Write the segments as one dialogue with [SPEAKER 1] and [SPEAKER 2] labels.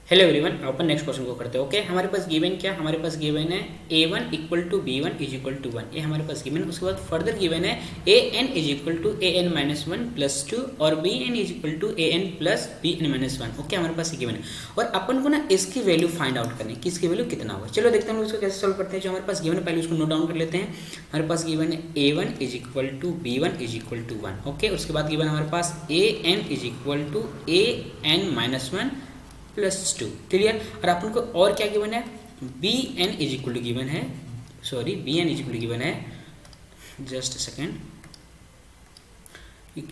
[SPEAKER 1] Hello everyone, अपन next question को करते हैं। ओके, हमारे पास गिवन क्या, हमारे पास गिवन है a1 equal to b1 is equal to 1। ये हमारे पास गिवन है। उसके बाद फर्दर गिवन है an is equal to an minus 1 plus 2 और bn is equal to an plus bn minus 1। Okay, हमारे पास ये गिवन है और अपन को ना इसकी वैल्यू फाइंड आउट करनी है कि इसकी वैल्यू कितना होगा। चलो देखते हैं हम उसको कैसे सॉल्व करते हैं। जो हमारे पास गिवन है पहले उसको नोट डाउन कर लेते हैं। हमारे पास गिवन है a1 is equal to b1 is equal to 1। Okay, उसके बाद गिवन हमारे पास an is equal to an minus 1 plus 2। Clear. और अपन को और क्या गिवन है, bn is equal to given है, sorry bn is equal to given है, जस्ट सेकेंड,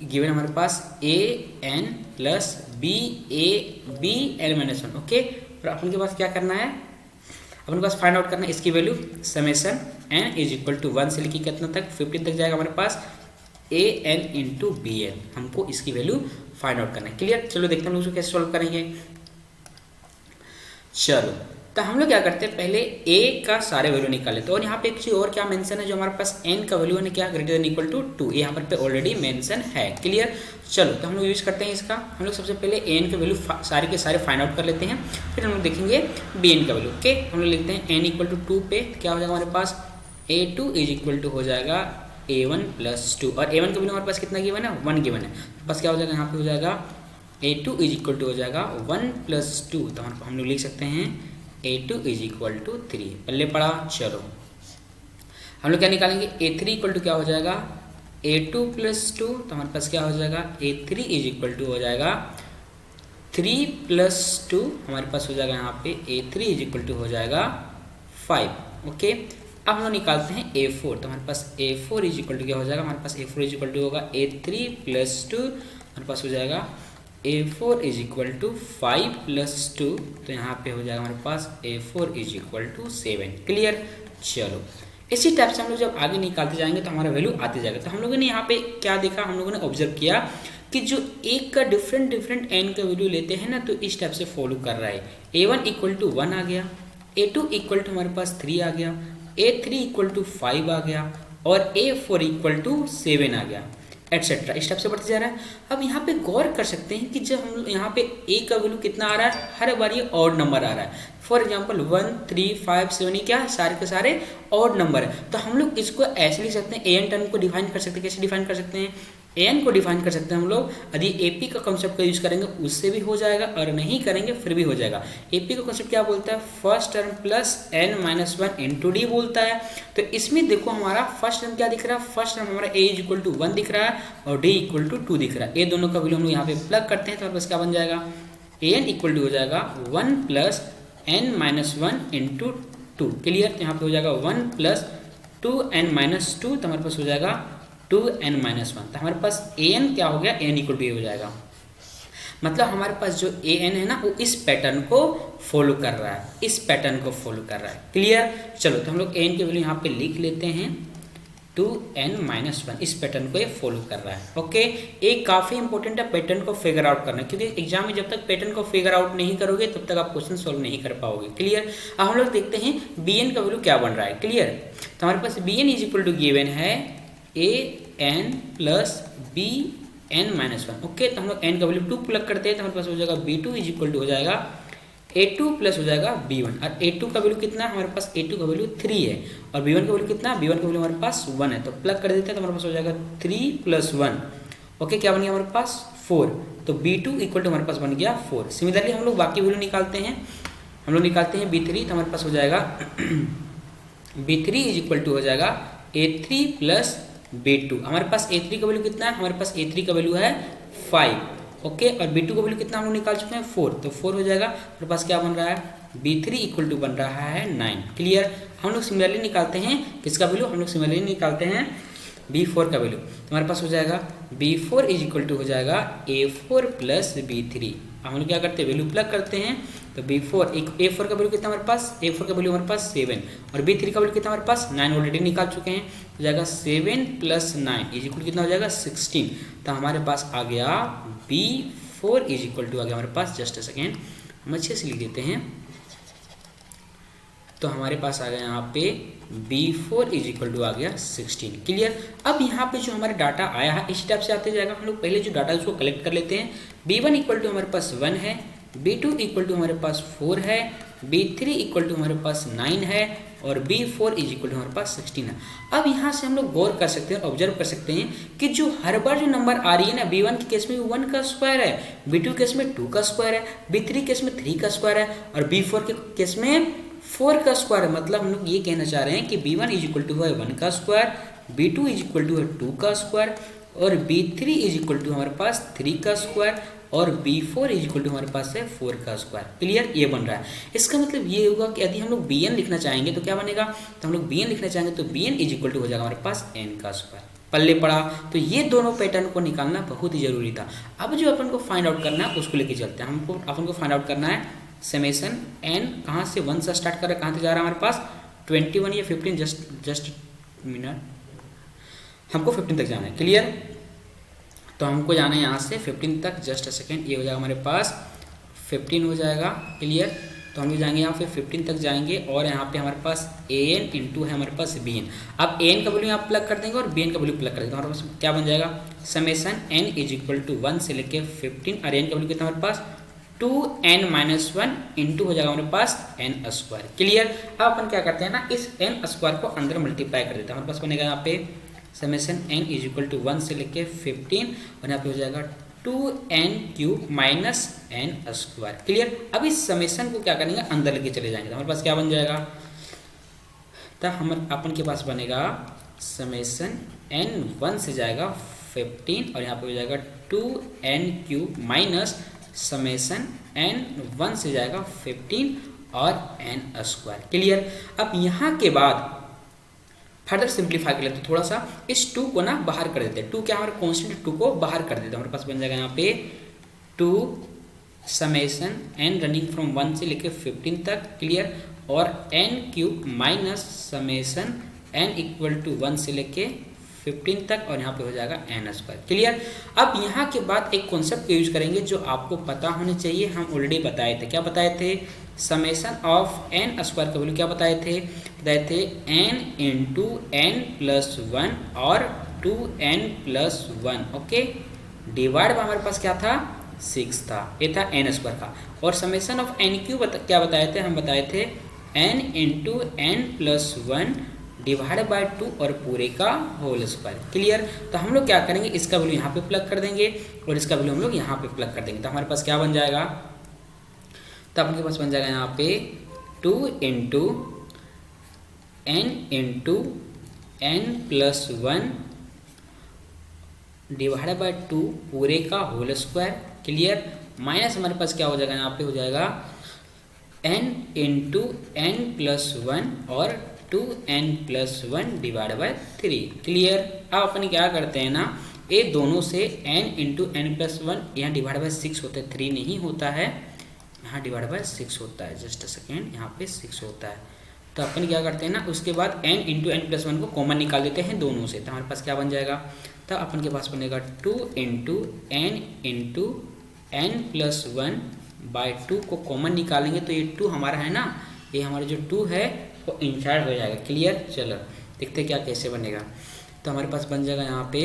[SPEAKER 1] गिवन हमारे पास an plus bn minus 1। Okay, और अपन के पास क्या करना है, अपन के पास फाइंड आउट करना है इसकी value. Summation n is equal to 1 से लेके कितना तक 15 तक जाएगा हमारे पास an इंटू bn। हमको इसकी वैल्यू फाइंड आउट करना है। क्लियर। चलो देखते हैं हम लोग कैसे सॉल्व करेंगे। चलो तो हम लोग क्या करते हैं, पहले a का सारे वैल्यू निकाल लेते हैं। और यहाँ पे एक चीज और क्या मेंशन है, जो हमारे पास n का वैल्यू है क्या, ग्रेटर देन इक्वल टू 2, ये यहाँ पे ऑलरेडी मेंशन है। क्लियर। चलो तो हम लोग यूज करते हैं इसका। हम लोग सबसे पहले an के वैल्यू सारे के सारे फाइंड आउट कर लेते हैं, फिर हम लोग देखेंगे bn का वैल्यू। ओके, हम लोग लिखते हैं n इक्वल टू 2 पे क्या हो जाएगा हमारे पास a2 इज इक्वल टू हो जाएगा a1 प्लस 2। और a1 का वैल्यू हमारे पास कितना गिवन है, 1 गिवन है। बस क्या हो जाएगा यहाँ पे हो जाएगा a2 इज इक्वल टू हो जाएगा 1 प्लस 2। तो हम लोग लिख सकते हैं a2 इज इक्वल टू 3। पहले पढ़ा। चलो हम लोग क्या निकालेंगे, a3 इक्वल टू क्या हो जाएगा a2 प्लस 2। तो हमारे पास क्या हो जाएगा a3 इज इक्वल टू हो जाएगा 3 प्लस 2। हमारे पास हो जाएगा यहाँ पे a3 इज इक्वल टू हो जाएगा 5। ओके, अब हम लोग निकालते हैं a4। तो हमारे पास a4 इज इक्वल टू क्या हो जाएगा, हमारे पास a4 इज इक्वल टू होगा a3 प्लस 2। हमारे पास हो जाएगा a4 is equal to 5 plus 2। तो यहाँ पे हो जाएगा हमारे पास a4 is equal to 7। Clear. चलो इसी टाइप से हम लोग जब आगे निकालते जाएंगे तो हमारा वैल्यू आते जाएगा। तो हम लोगों ने यहाँ पे क्या देखा, हम लोगों ने ऑब्जर्व किया कि जो एक का डिफरेंट n का वैल्यू लेते हैं ना, तो इस टाइप से फॉलो कर रहा है। a1 इक्वल टू 1 आ गया, a2 इक्वल टू हमारे पास 3 आ गया, a3 इक्वल टू 5 आ गया और a4 इक्वल टू 7 आ गया, एटसेट्रा। इस टाइप से बढ़ते जा रहा है। अब यहाँ पे गौर कर सकते हैं कि जब हम यहाँ पे a का वैल्यू कितना आ रहा है, हर बार ये ऑड नंबर आ रहा है। फॉर एग्जांपल 1 3 5 7 ये क्या सारे के सारे ऑड नंबर है। तो हम लोग इसको ऐसे लिख सकते हैं, an टर्म को डिफाइन कर सकते हैं। कैसे डिफाइन कर सकते हैं, an को डिफाइन कर सकते हैं हम लोग, यदि AP का कॉन्सेप्ट का यूज करेंगे उससे भी हो जाएगा और नहीं करेंगे फिर भी हो जाएगा। AP का कॉन्सेप्ट क्या बोलता है, first term plus n minus 1 into D बोलता है। तो इसमें देखो हमारा फर्स्ट टर्म क्या दिख रहा है, फर्स्ट टर्म हमारा a इज इक्वल टू 1 दिख रहा है और d इक्वल टू 2 दिख रहा है। ये दोनों का वैल्यू हम लोग यहाँ पे प्लग करते हैं तो हमारे पास क्या बन जाएगा, an इक्वल टू हो जाएगा 1 plus n minus 1 into 2। Clear. तो यहाँ पे हो जाएगा 1 प्लस 2n माइनस 2। तो हमारे पास हो जाएगा 2n माइनस 1। तो हमारे पास an क्या हो गया, n इक्वल टू हो जाएगा। मतलब हमारे पास जो an है ना वो इस पैटर्न को फॉलो कर रहा है, इस पैटर्न को फॉलो कर रहा है। क्लियर। चलो तो हम लोग an की वैल्यू यहाँ पे लिख लेते हैं 2n माइनस 1। इस पैटर्न को ये फॉलो कर रहा है। ओके, एक काफ़ी इंपॉर्टेंट है पैटर्न को फिगर आउट करना, क्योंकि एग्जाम में जब तक पैटर्न को फिगर आउट नहीं करोगे तब तक आप क्वेश्चन सॉल्व नहीं कर पाओगे। क्लियर। अब हम लोग देखते हैं bn का वैल्यू क्या बन रहा है। क्लियर। तो हमारे पास bn is equal to given है an plus bn minus 1। Okay, तो हम लोग n का वैल्यू 2 प्लग करते हैं तो हमारे पास हो जाएगा b2 इज इक्वल टू हो जाएगा a2 प्लस हो जाएगा b1। और a2 का वैल्यू कितना है, हमारे पास a2 का वैल्यू 3 है और b1 का वैल्यू कितना है, b1 का वैल्यू हमारे पास 1 है। तो प्लग कर देते हैं तो हमारे पास हो जाएगा 3 प्लस 1। ओके, क्या बन गया हमारे पास 4। तो b2 इक्वल टू हमारे पास बन गया 4। सिमिलरली हम लोग बाकी वैल्यू निकालते हैं। हम लोग निकालते हैं b3। तो हमारे पास हो जाएगा b3 इज इक्वल टू हो जाएगा a3 प्लस b2। हमारे पास a3 का वैल्यू कितना है, हमारे पास a3 का वैल्यू है 5। ओके, और b2 का वैल्यू कितना हम लोग निकाल चुके हैं 4। तो 4 हो जाएगा। हमारे पास क्या बन रहा है, b3 इक्वल टू बन रहा है 9। क्लियर। हम लोग सिमिलरली निकालते हैं किसका वैल्यू, हम लोग सिमिलरली निकालते हैं b4 का वैल्यू। तो हमारे पास हो जाएगा b4 इज इक्वल टू हो जाएगा a4 प्लस b3। हम लोग क्या करते हैं, वैल्यू प्लग करते हैं। तो b4 a4 का वैल्यू कितना हमारे पास, a4 का वैल्यू हमारे पास 7 और b3 का वैल्यू कितना हमारे पास 9 ऑलरेडी निकाल चुके हैं। हो जाएगा 7 प्लस 9 इज इक्वल कितना हो जाएगा 16। तो हमारे पास आ गया b4 इज इक्वल टू आ गया हमारे पास, जस्ट अ सेकेंड हम अच्छे से लिख देते हैं। तो हमारे पास आ गया यहाँ पे b4 इज इक्वल टू आ गया 16। क्लियर। अब यहाँ पे जो हमारा डाटा आया है इस टाइप से आते जाएगा। हम लोग पहले जो डाटा उसको कलेक्ट कर लेते हैं। b1 इक्वल टू हमारे पास 1 है, B2 इक्वल टू हमारे पास 4 है, B3 इक्वल टू हमारे पास 9 है और B4 इज इक्वल टू हमारे पास 16 है। अब यहाँ से हम लोग गौर कर सकते हैं, ऑब्जर्व कर सकते हैं कि जो हर बार जो नंबर आ रही है ना, B1 के केस में 1 का स्क्वायर है, B2 केस में 2 का स्क्वायर है, B3 केस में 3 का स्क्वायर है और B4 के केस में 4 का स्क्वायर है। मतलब हम लोग ये कहना चाह रहे हैं कि B1 इज इक्वल टू है 1 का square, B2 is equal to है 2 का स्क्वायर और B3 इज इक्वल टू हमारे पास 3 का स्क्वायर और B4 इज इक्वल टू हमारे पास है 4 का स्क्वायर। क्लियर, ये बन रहा है। इसका मतलब ये होगा कि यदि हम लोग Bn लिखना चाहेंगे तो क्या बनेगा, तो हम लोग Bn लिखना चाहेंगे तो Bn इज इक्वल टू हो जाएगा हमारे पास n का स्क्वायर। पल्ले पड़ा। तो ये दोनों पैटर्न को निकालना बहुत ही जरूरी था। अब जो अपन को फाइंड आउट करना है उसको लेके चलते हैं। हमको अपन को फाइंड आउट करना है समेसन n कहाँ से 1 से स्टार्ट कर रहा है, कहाँ से जा रहा है हमारे पास 21 या 15, जस्ट मिनट, हमको 15 तक जाना है। क्लियर, तो हमको जाना है यहाँ से 15 तक, जस्ट अ सेकेंड, ये हो जाएगा हमारे पास 15 हो जाएगा। क्लियर, तो हम लोग जाएंगे यहाँ पे 15 तक जाएंगे और यहाँ पे हमारे पास an इंटू है हमारे पास bn। अब an का वैल्यू यहाँ प्लग कर देंगे और bn का वैल्यू प्लग कर देंगे, हमारे पास क्या बन जाएगा, summation n is equal to 1 से लेके 15 और n का वैल्यू कितना हमारे पास 2n माइनस 1 इंटू हो जाएगा हमारे पास n स्क्वायर। क्लियर, अब अपन क्या करते हैं ना, इस n स्क्वायर को अंदर मल्टीप्लाई कर देते हैं। हमारे पास बनेगा यहाँ पे summation n is equal to 1 से लेके 15 और यहाँ पे हो जाएगा 2n cube minus n square. Clear, अब इस समेसन को क्या करेंगे, अंदर लेके चले जाएंगे तो हमारे पास क्या बन जाएगा, तो हम अपन के पास बनेगा समेसन n 1 से जाएगा 15 और यहाँ पे हो जाएगा 2n cube minus summation n 1 से जाएगा 15 और n स्क्वायर। क्लियर, अब यहाँ के बाद फर्दर सिंप्लीफाई कर लेते, थोड़ा सा इस 2 को ना बाहर कर देते हैं। 2 क्या हमारे कॉन्स्टेंट 2 को बाहर कर देते हैं, हमारे पास बन जाएगा यहाँ पे 2 समेसन n रनिंग फ्रॉम 1 से लेके 15 तक। क्लियर, और n cube minus summation n equal to 1 से लेके 15 तक और यहाँ पे हो जाएगा n स्क्वायर। क्लियर, अब यहाँ के बाद एक कॉन्सेप्ट यूज करेंगे जो आपको पता होने चाहिए, हम ऑलरेडी बताए थे। क्या बताए थे, समेसन ऑफ n स्क्वायर का वैल्यू क्या बताए थे n इंटू n प्लस 1 और 2n plus 1, okay, divide by हमारे पास क्या था 6 था, ये था n स्क्वायर का। और समेसन ऑफ n क्यू क्या बताए थे, हम बताए थे n into n plus 1 divide by 2 और पूरे का होल स्क्वायर। क्लियर, तो हम लोग क्या करेंगे, इसका वैल्यू यहाँ पे प्लग कर देंगे और इसका वैल्यू हम लोग यहाँ पे प्लग कर देंगे तो हमारे पास क्या बन जाएगा, तो अपने पास बन जाएगा यहाँ पे 2 into n plus 1 divide by 2 पूरे का होल स्क्वायर। क्लियर, माइनस हमारे पास क्या हो जाएगा, यहाँ पे हो जाएगा n इंटू n प्लस 1 और 2n plus 1 divide by 3। Clear, अब अपन क्या करते हैं ना, ये दोनों से n इंटू n प्लस 1 यहाँ डिवाइड बाय 6 होता है, 3 नहीं होता है, यहाँ डिवाइड बाय 6 होता है, जस्ट अ सेकेंड, यहाँ पे 6 होता है। तो अपन क्या करते हैं ना, उसके बाद n इंटू n प्लस 1 को कॉमन निकाल देते हैं दोनों से, तो हमारे पास क्या बन जाएगा, तो अपन के पास बनेगा 2 इंटू n प्लस 1 बाय 2 को कॉमन निकालेंगे तो ये 2 हमारा है ना, ये हमारा जो 2 है वो इनसाइड हो जाएगा। क्लियर, चलो देखते क्या कैसे बनेगा, तो हमारे पास बन जाएगा यहाँ पे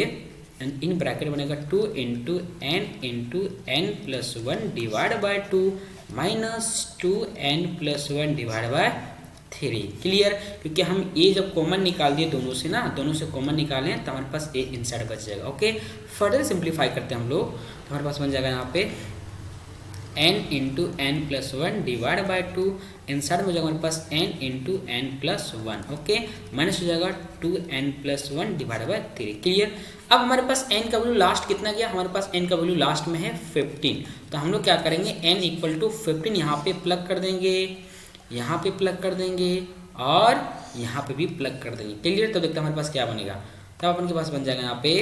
[SPEAKER 1] इन ब्रैकेट बनेगा 2 into n plus 1 divide by 2 minus 2n plus 1 divide by 3। Clear, क्योंकि हम ये जब कॉमन निकाल दिए दोनों से ना, दोनों से कॉमन निकालें तो हमारे पास ए इनसाइड बच जाएगा। ओके, फर्दर सिंप्लीफाई करते हैं हम लोग, तो हमारे पास बन जाएगा यहाँ पे n into n plus 1 divide by 2, inside में हो जाएगा हमारे पास n into n plus 1, okay, minus हो जाएगा 2n plus 1 divide by 3। Clear, अब हमारे पास n का वैल्यू लास्ट कितना गया, हमारे पास n का वैल्यू लास्ट में है 15, तो हम लोग क्या करेंगे n इक्वल टू 15 यहाँ पे प्लग कर देंगे, यहाँ पे प्लग कर देंगे और यहाँ पे भी प्लग कर देंगे। क्लियर, तो देखते हैं हमारे पास क्या बनेगा, तब अपन के पास बन जाएगा यहाँ पे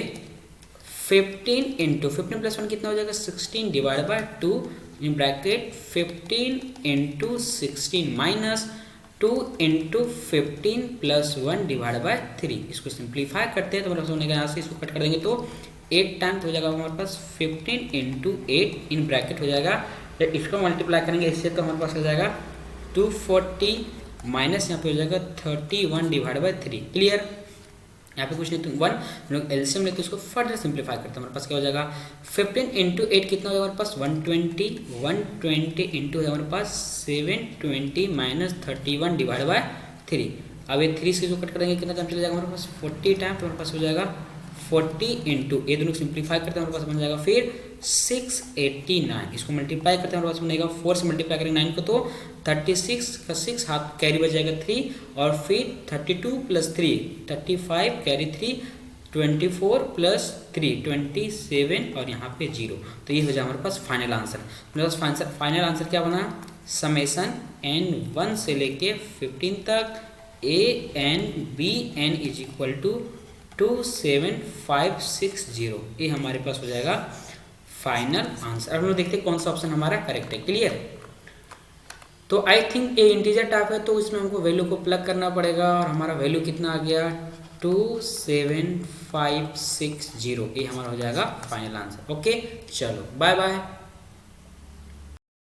[SPEAKER 1] 15 इंटू 15 प्लस 1 कितना हो जाएगा 16 divide by 2 in bracket 15 into 16 minus 2 into 15 plus 1 divide by 3। इसको सिंप्लीफाई करते हैं तो हमारे पास बनेगा, यहाँ से इसको कट कर देंगे तो 8 टाइम्स हो जाएगा हमारे पास 15 इंटू 8 इन ब्रैकेट हो जाएगा, इसको मल्टीप्लाई करेंगे इससे तो हमारे पास हो जाएगा 240 माइनस यहाँ पे हो जाएगा 31 डिवाइड बाय 3। क्लियर, यहाँ पे कुछ नहीं, तो 1 हम लोग एलसीएम लेते हैं, उसको फर्दर सिंप्लीफाई करते हैं, हमारे पास क्या हो जाएगा 15 इंटू 8 कितना हो जाएगा हमारे पास 120, 120 इंटू हमारे पास 720 माइनस 31 डिवाइड बाय 3। अब ये 3 से जो कट करेंगे कितना टाइम चला जाएगा हमारे पास 40 टाइम, तो हमारे पास हो जाएगा 40 इंटू ये दोनों सिंप्लीफाई करते हैं हमारे पास बन जाएगा फिर 689, इसको मल्टीप्लाई करते हैं हमारे पास बनेगा 4 से मल्टीप्लाई करेंगे 9 को तो 36 का 6 हाथ कैरी बच जाएगा 3 और फिर 32 प्लस 3 35 कैरी 3 24 प्लस 3 27 और यहाँ पे 0। तो ये हो जाए हमारे पास फाइनल आंसर। मेरे पास फाइनल आंसर क्या बना, समेसन n1 से लेके 15 तक ANBN इज इक्वल टू 27560, ये हमारे पास हो जाएगा फाइनल आंसर। अब हम लोग देखते हैं कौन सा ऑप्शन हमारा करेक्ट है। क्लियर, तो आई थिंक ये इंटीजर टाइप है, तो इसमें हमको वैल्यू को प्लग करना पड़ेगा और हमारा वैल्यू कितना आ गया 27560, ये हमारा हो जाएगा फाइनल आंसर। ओके चलो बाय बाय।